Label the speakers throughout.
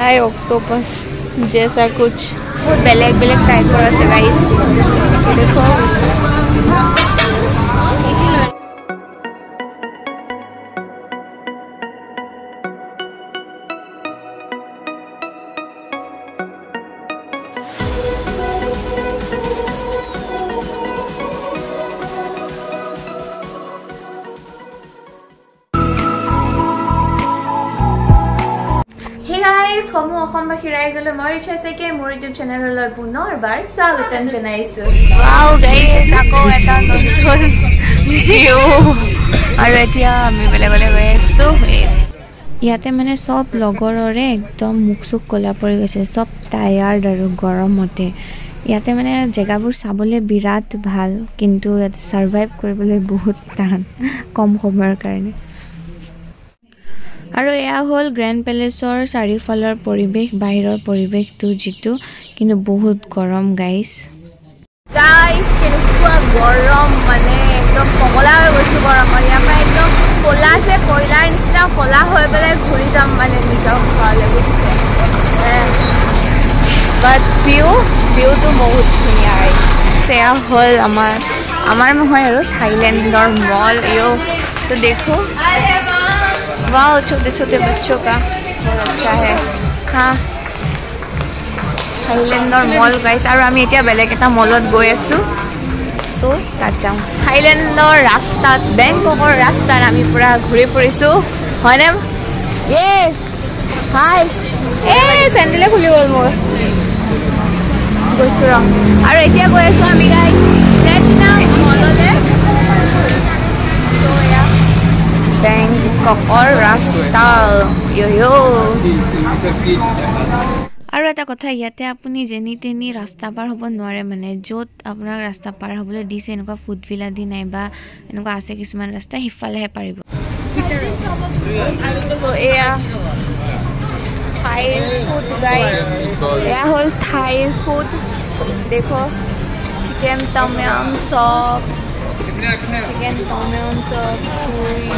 Speaker 1: हाय octopus जैसा कुछ बहुत बेलेग बेलेग टाइप पर আছে गाइस देखो guys, komu okhom bakhirai jole mori chase ke mor YouTube channel loi punor bar swagatam janaisu. Wow guys, ako eta notun view aru etia ami bele bele goi asu. ইয়াতে মানে সব লগৰৰে একদম মুখসুক কলা পৰি গৈছে সব টায়াৰ্ড আৰু গৰমতে ইয়াতে মানে জেগাবোৰ চাবলৈ বিৰাট ভাল কিন্তু ইয়াতে সাৰ্ভাইভ কৰিবলৈ বহুত টান কম সময়ৰ কাৰণে আৰু এয়া হল গ্ৰ্যান্ড প্যালেছৰ চাৰিফালৰ পৰিবেশ বাহিৰৰ পৰিবেশটো জিতু কিন্তু বহুত গৰম গাইস কেনেকুৱা গৰম মানে একদম পগলা হৈ গৈছো গৰমত ইয়াৰ একদম কলা যে কয়লাৰ নিচিনা কলা হৈ পেলাই ঘূৰি যাম মানে নিজৰ ঘৰলৈ বুজিছে বাট ভিউটো বহুত ধুনীয়া সেয়া হল আমাৰ নহয় আৰু থাইলেণ্ডৰ মল ইও তো দেখো वाह छोटे छोटे बच्चों का बहुत अच्छा है हाँ थाईलैंडर मॉल गाइस और आमी एटिया बेलेग एटा मॉलत गई आसु तो तात जाऊ थाईलैंडर रास्ता बैंककर रास्ता आमी पूरा घुरी फुरिसु हयने ये हाय ए सैंडले खुली गल मोर गइसु र और एटिया गई आसु आमी गाइस प्लेटिनम मॉलले तो या बैंककर रास्ता यो আৰু এটা কথা ইয়াতে আপুনি যেনি তেনি ৰাস্তা পাৰ হ'ব নোৱাৰে মানে যত আপোনাৰ ৰাস্তা পাৰ হ'বলৈ দিছে এনেকুৱা ফুটভিলা দি নাই বা এনেকুৱা আছে কিছুমান ৰাস্তা হিফালেহে পাৰিব সো এয়া থাইৰ ফুড গাইস এয়া হল থাইৰ ফুড দেখো চিকেন টম সব chicken tom yum sauce curry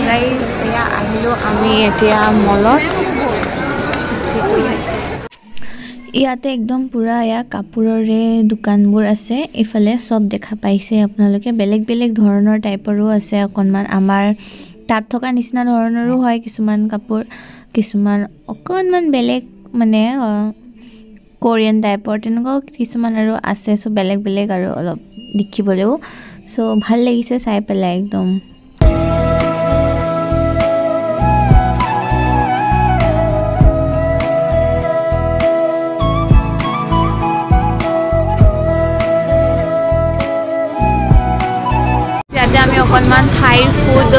Speaker 1: guys ya ahilo ami etia molot ইয়াতে একদম পুরা ইয়া কাপোৰৰে দোকানবোৰ আছে ইফালে সব দেখা পাইছে আপোনালোকে বেলেগ বেলেগ ধৰণৰ টাইপৰো আছে অকনমান আমাৰ তাত থকা নিচিনা ধৰণৰো হয় কিছুমান কাপোৰ কিছুমান অকনমান বেলেগ মানে কোৰিয়ান টাইপৰ তেনেকুৱা কিছুমান আৰু আছে সো বেলেগ বেলেগ আৰু অলপ দেখিবলেও সো ভাল লাগিছে চাই পেলাই একদম যাতে আমি অকনমান থাইৰ ফুড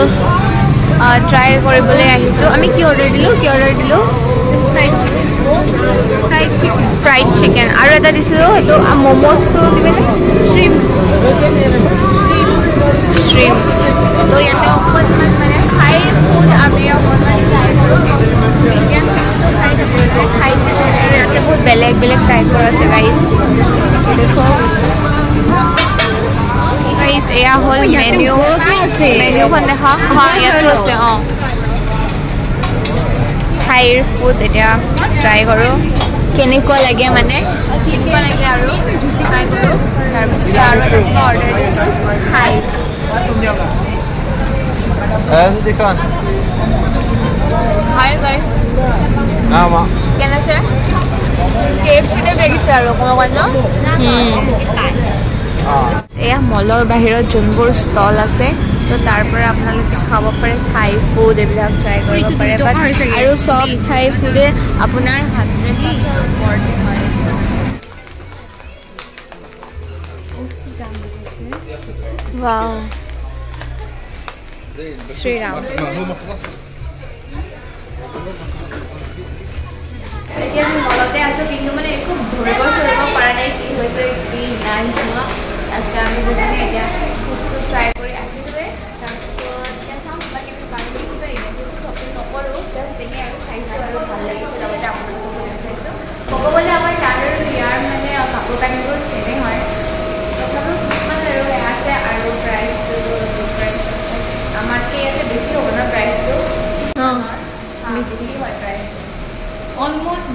Speaker 1: ট্ৰাই কৰিবলৈ আহিছো আমি কি অৰ্ডাৰ দিলো fried chicken আৰু এটা দিছিলো তো মোমোস তো দিবেনে shrimp তো ইয়াতে অকনমান মানে থাই ফুড আমি অকনমান ট্ৰাই কৰো ইণ্ডিয়ান ফুডটো খাই আৰু ইয়াতে বহুত বেলেগ বেলেগ টাইপৰ আছে গাইস দেখো গাইস এয়া হল মেনুখন দেখা হয় ইয়াতে আছে থাইৰ ফুড এটা ট্ৰাই কৰো কেনেকুৱা লাগে মানে কেনেকুৱা লাগে আৰু ট্ৰাই কৰো তাৰ পিছত আৰু এটা অৰ্ডাৰ দিছো খাই
Speaker 2: দিখন
Speaker 1: হাই গাইস
Speaker 2: নামা
Speaker 1: কেন আছে কেএফসি তে বেগিছে আৰু কোন এয়া মলৰ বাহিৰত যোনবোৰ ষ্টল আছে তো তাৰ পৰা আপোনালোকে খাব পাৰে থাই ফুড এবিলাক ট্ৰাই কৰিব পাৰে আৰু সব থাই ফুডে আপোনাৰ হাতেদি বৰ্তি হয় वाओ श्री राम এতিয়া আমি মলতে আছো কিন্তু মানে একো ধৰিব চলিব পৰা নাই কি হৈছে কি নাই হোৱা আজকে আমি দুজনে এতিয়া ফুডটো ট্ৰাই কৰি আহিলোৱে তাৰপিছত এতিয়া চাম বাকী আমি বাহিৰত কিবা ইভেণ্টটো শ্বপিং নকৰোঁ জাষ্ট এনেই আৰু চাইছোঁ আৰু ভাল লাগিছে লগতে আপোনালোকক দেখাইছোঁ ক'ব গ'লে আমাৰ তাৰ আৰু ইয়াৰ মানে কাপোৰ কানিবোৰ ছেমেই হয় তথাপিও কিছুমান আৰু আছে আৰু প্ৰাইচটো ডিফাৰেঞ্চ আছে আমাতকৈ ইয়াতে বেছি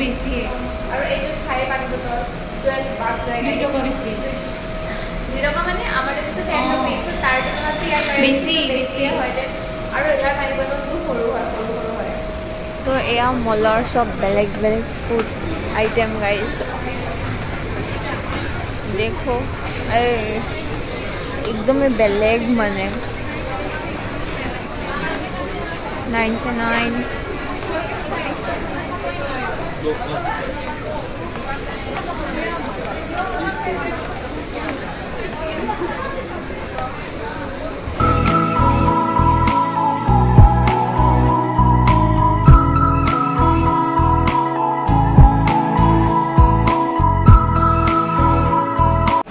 Speaker 3: বেছি
Speaker 1: আৰু এইটো খাই পানী বটল 12 বাট লাগে
Speaker 3: 2 টকা বেছি
Speaker 1: 2 টকা মানে আমাৰ এইটো 10 rupees তাৰ তুলনাত ইয়াৰ
Speaker 3: বেছি
Speaker 1: হয় দে আৰু ইয়াৰ পানী বটলটো সৰু হয় তো এয়া মলৰ সব বেলেগ বেলেগ ফুড আইটেম গাইস देखो एकदम बेलेग माने 99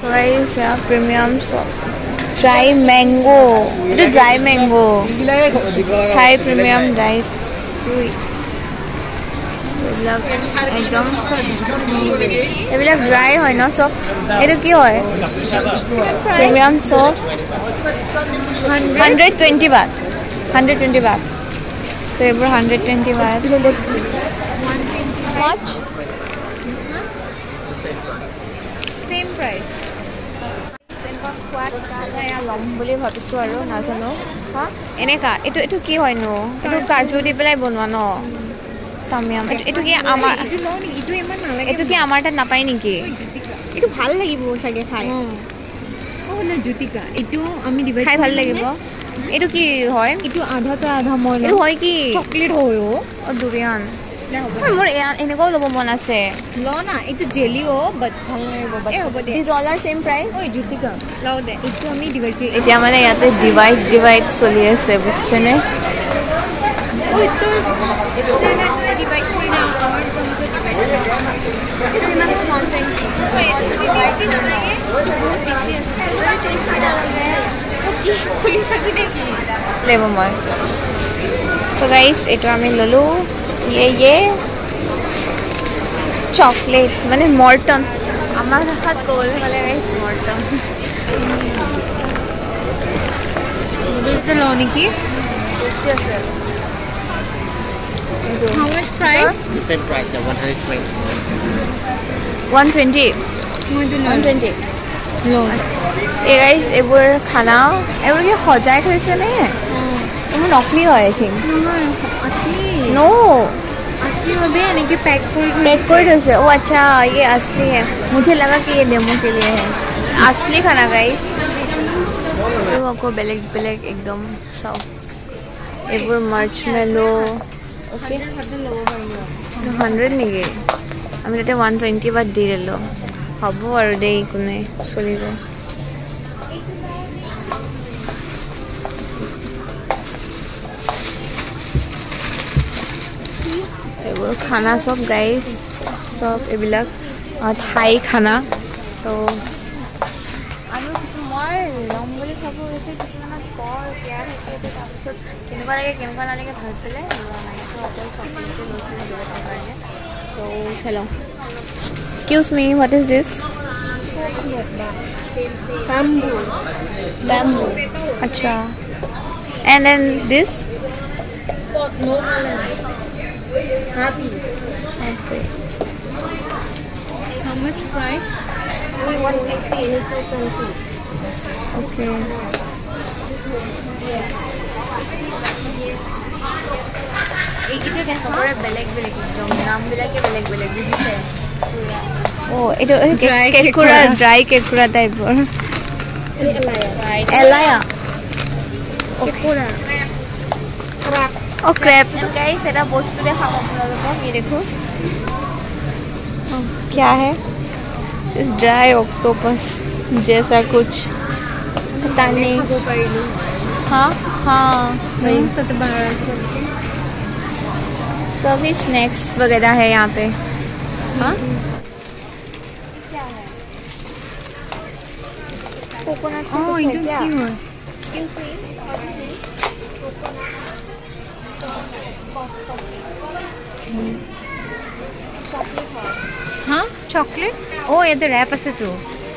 Speaker 1: Guys, yeah, premium shop. Dry mango. It is dry mango. Thai premium dry fruits. এইবিলাক ড্ৰাই হয় ন সব এইটো কি হয় প্ৰিমিয়াম সব 120 বাট 120 বাট সো এইবোৰ 120 বাট much same price ল'ম বুলি ভাবিছোঁ আৰু নাজানো হা এনেকা এইটো কি হয়নো এইটো কাজু দি পেলাই বনোৱা ন তামিয়াম এইটো কি আমাৰ এইটো কি আমাৰ তাত নাপায় নেকি
Speaker 3: এইটো ভাল লাগিব চাগে খাই না জ্যোতিকা এইটো আমি ডিভাইড
Speaker 1: খাই ভাল লাগিব এইটো কি হয়
Speaker 3: এইটো আধাটা আধা মই
Speaker 1: এইটো হয় কি
Speaker 3: চকলেট হয়
Speaker 1: দুৰিয়ান মোৰ এনেকুৱাও ল'ব মন আছে
Speaker 3: ল না এইটো জেলি বাট ভাল লাগিব হ'ব they
Speaker 1: these all are same price
Speaker 3: ঐ জ্যোতিকা লও দে এইটো আমি ডিভাইড
Speaker 1: এতিয়া মানে ইয়াতে ডিভাইড চলি আছে বুজিছেনে
Speaker 3: ঐ তোৰ ডিভাইড কৰি না আমাৰ সমস্যা ডিভাইড এইটো ইমান 120 ঐ এইটো ডিভাইড নালাগে বহুত বেছি আছে বহুত টেষ্টি নালাগে ও কি খুলি চাবি নেকি
Speaker 1: लेबो মই সো গাইস এটা আমি ললো ये चॉकलेट माने मॉर्टन আমার হাত কোল হলে গাইস মর্টন
Speaker 3: এটা লো নাকি How much price?
Speaker 2: The same price, 120.
Speaker 1: 120
Speaker 3: মই তো
Speaker 1: 120
Speaker 3: লো
Speaker 1: এই গাইস এবোৰ খানা এবোৰ কি সজাই থৈছে নে এবোৰ নকলি হয় আই থিং
Speaker 3: নহয় असली
Speaker 1: नो
Speaker 3: असली होबे এনেকে पैक
Speaker 1: कर दो ओ अच्छा ये असली है मुझे लगा कि ये डेमो के लिए है असली खाना गाइस तो आपको बेलेग एकदम सब एवर मार्शमेलो ओके 100 নেকি আমি এটা 120 বাট দি দিলো হ'ব আৰু দেই কোনে চলিব এবোৰ খানা সব গাইস সব এবিলাক থাই খানা তো আৰু কিছু মই লম বুলি ভাবো হৈছে কিছুমান কৰ কেয়াৰ থাকে তাৰপিছত কেনেকুৱা লাগে ভাল পেলাই মানে তো অকল চকলেটটো লৈছোঁ দিব কাৰণে তো চলো excuse me what is this bamboo acha and then this
Speaker 3: happy
Speaker 1: okay
Speaker 3: how much price 180
Speaker 1: okay এইকিটা কেনে সবৰে বেলেগ একদম নামবিলাকে বেলেগ বুজিছে ও এটা কেকুৰা ড্ৰাই কেকুৰা টাইপৰ এলায়া কেকুৰা ক্র্যাব ओ क्रैब गाइस এটা বস্তু দেখাম আপোনালোকক এই দেখো क्या है ड्राई ऑक्टोपस जैसा कुछ पता नहीं हाँ
Speaker 3: नहीं तो बाहर
Speaker 1: सभी स्नैक्स वगैरह है यहाँ पे हाँ क्या है कोकोनट से कुछ है क्या एक्सक्यूज मी चॉकलेट
Speaker 3: हाँ चॉकलेट ओ ये तो रैप আছে তো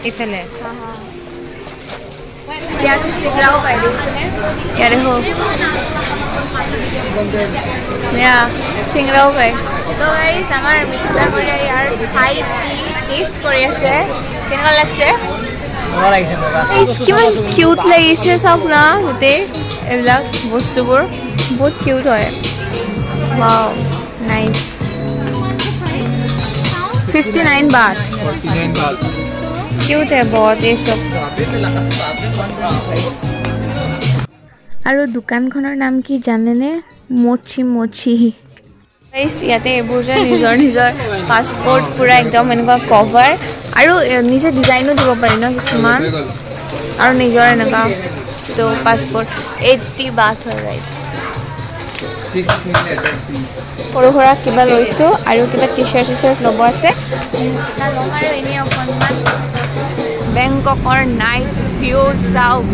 Speaker 3: এফালে ইয়াতে চিংৰাও পাই দিছিলে
Speaker 1: ইয়াৰে হো ইয়া চিংৰাও পাই
Speaker 3: তো গাইজ আমাৰ মিঠা কৰি ইয়াৰ খাই পি টেষ্ট কৰি আছে কেনেকুৱা লাগছে
Speaker 1: কিমান কিউট লাগিছে চাওক না গোটেই এইবিলাক বস্তুবোৰ বহুত কিউট হয় वाओ नाइस 59 बात क्यूट है बहुत ये सब আৰু দোকানখনৰ নাম কি জানেনে মোচি মোচি গাইস ইয়াতে এইবোৰ যে নিজৰ নিজৰ পাছপোৰ্ট পুৰা একদম এনেকুৱা কভাৰ আৰু নিজে ডিজাইনো দিব পাৰি ন কিছুমান আৰু নিজৰ এনেকুৱা তো পাছপোৰ্ট 80 বাত হয় গাইস সৰু সৰা কিবা লৈছোঁ আৰু কিবা টি চাৰ্ট ল'ব আছে আৰু এনেই অকণমান বেংককৰ নাইট ভিউ চাওক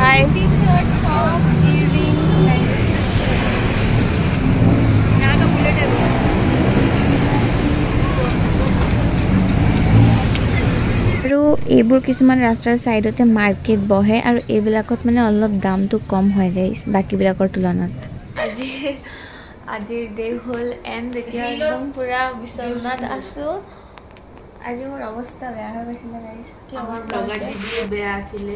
Speaker 1: হাই
Speaker 3: टी-शर्ट टॉप इयरिंग ना तो बुलेट है
Speaker 1: আৰু এইবোৰ কিছুমান ৰাস্তাৰ সাইডতে মাৰ্কেট বহে আৰু এইবিলাকত মানে অলপ দামটো কম হয় গাইস বাকিবিলাকৰ তুলনাত আজিৰ ডে হ'ল এণ্ড এতিয়া একদম পুৰা বিচনাত আছোঁ আজি মোৰ অৱস্থা বেয়া হৈ গৈছিলে গাইস কি অৱস্থা
Speaker 2: বেয়া আছিলে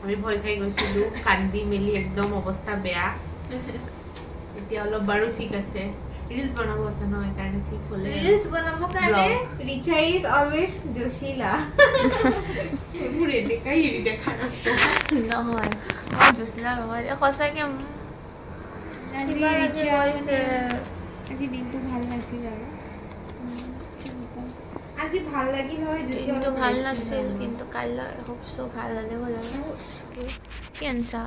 Speaker 2: আমি ভয় খাই গৈছিলো কান্দি মেলি একদম অৱস্থা বেয়া এতিয়া অলপ বাৰু ঠিক আছে रील्स बनाबो আছে ন একাৰণে ঠিক হলে
Speaker 3: रील्स बनाबो কাৰণে ৰিচা ইজ অলৱেজ জোশিলা
Speaker 2: মুৰে দেখাই হেৰি দেখা আছে
Speaker 1: নহয় জোশিলা নহয় সঁচাকে
Speaker 3: আজি ৰিচা আজি দিনটো ভাল নাছিল আৰু আজি ভাল লাগিল হয়
Speaker 1: দিনটো ভাল নাছিল কিন্তু কাইলৈ হোপছো ভাল হ'লে হ'ল কি আনছা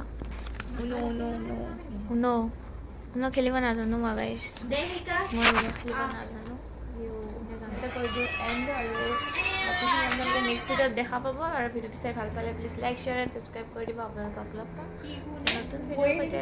Speaker 1: নো খেলিব নাজানো মই গাইছ মই খেলিব নাজানো জানতে কৈ দিওঁ এণ্ড আৰু আপোনালোকে নেক্সট ভিডিঅ'ত দেখা পাব আৰু ভিডিঅ'টো চাই ভাল পালে please like share and subscribe কৰি দিব আপোনালোকক লগ পাম নতুন ভিডিঅ' সৈতে